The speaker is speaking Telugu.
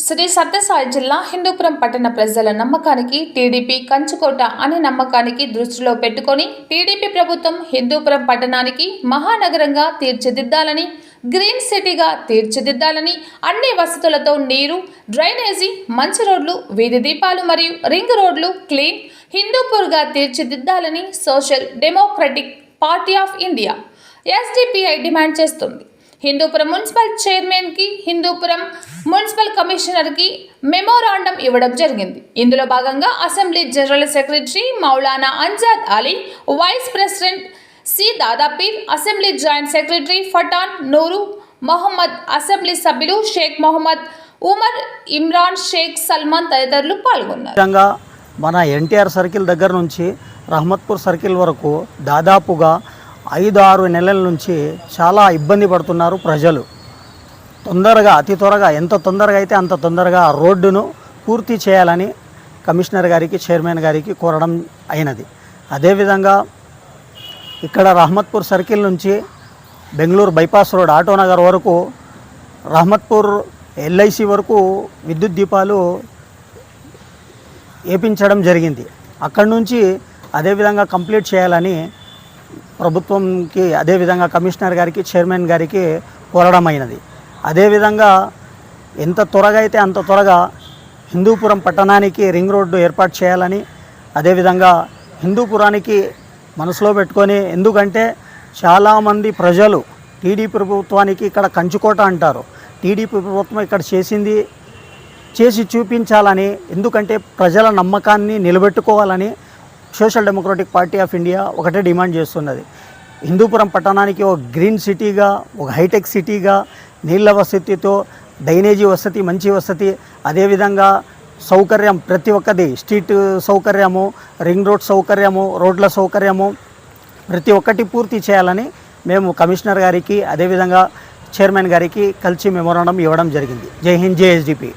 శ్రీ సత్యసాయి జిల్లా హిందూపురం పట్టణ ప్రజల నమ్మకానికి టీడీపీ కంచుకోట అనే నమ్మకానికి దృష్టిలో పెట్టుకొని టీడీపీ ప్రభుత్వం హిందూపురం పట్టణానికి మహానగరంగా తీర్చిదిద్దాలని, గ్రీన్ సిటీగా తీర్చిదిద్దాలని, అన్ని వసతులతో నీరు, డ్రైనేజీ, మంచి రోడ్లు, వీధి దీపాలు మరియు రింగ్ రోడ్లు క్లీన్ హిందూపూర్గా తీర్చిదిద్దాలని social democratic party of India SDPI demand చేస్తుంది. హిందూపురం మున్సిపల్ చైర్మన్కి, హిందూపురం మున్సిపల్ కమిషనర్కి మెమోరాండం ఇవ్వడం జరిగింది. ఇందులో భాగంగా assembly general secretary Maulana Amjad Ali, vice president C Dadapeer, assembly joint secretary Pathan Noor Mohammed, assembly సభ్యులు షేక్ మొహమ్మద్ ఉమర్, ఇమ్రాన్, షేక్ సల్మాన్ తదితరులు పాల్గొన్నారు. మన ఎన్టీఆర్ సర్కిల్ దగ్గర నుంచి రహమత్పూర్ సర్కిల్ వరకు దాదాపుగా 5-6 నెలల నుంచి చాలా ఇబ్బంది పడుతున్నారు ప్రజలు. తొందరగా, అతి త్వరగా, ఎంత తొందరగా అయితే అంత తొందరగా ఆ రోడ్డును పూర్తి చేయాలని కమిషనర్ గారికి, చైర్మన్ గారికి కోరడం అయినది. అదేవిధంగా ఇక్కడ రహమత్పూర్ సర్కిల్ నుంచి బెంగళూరు బైపాస్ రోడ్ ఆటోనగర్ వరకు, రహమత్పూర్ ఎల్ఐసి వరకు విద్యుత్ దీపాలు వేపించడం జరిగింది. అక్కడి నుంచి అదేవిధంగా కంప్లీట్ చేయాలని ప్రభుత్వంకి, అదేవిధంగా కమిషనర్ గారికి, చైర్మన్ గారికి కోరడం అయినది. అదేవిధంగా ఎంత త్వరగా అయితే అంత త్వరగా హిందూపురం పట్టణానికి రింగ్ రోడ్డు ఏర్పాటు చేయాలని, అదేవిధంగా హిందూపురానికి మనసులో పెట్టుకొని, ఎందుకంటే చాలామంది ప్రజలు టీడీపీ ప్రభుత్వానికి ఇక్కడ కంచుకోట అంటారు. టీడీపీ ప్రభుత్వం ఇక్కడ చేసి చూపించాలని, ఎందుకంటే ప్రజల నమ్మకాన్ని నిలబెట్టుకోవాలని social democratic party of India ఒకటే డిమాండ్ చేస్తున్నది. హిందూపురం పట్టణానికి ఒక గ్రీన్ సిటీగా, ఒక హైటెక్ సిటీగా, నీళ్ళ వసతితో, డ్రైనేజీ వసతి, మంచి వసతి, అదేవిధంగా సౌకర్యం ప్రతి ఒక్కది, స్ట్రీట్ సౌకర్యము, రింగ్ రోడ్ సౌకర్యము, రోడ్ల సౌకర్యము ప్రతి ఒక్కటి పూర్తి చేయాలని మేము కమిషనర్ గారికి, అదేవిధంగా చైర్మన్ గారికి కలిసి మెమోరాండం ఇవ్వడం జరిగింది. జై హింద్, జై ఎస్డిపి.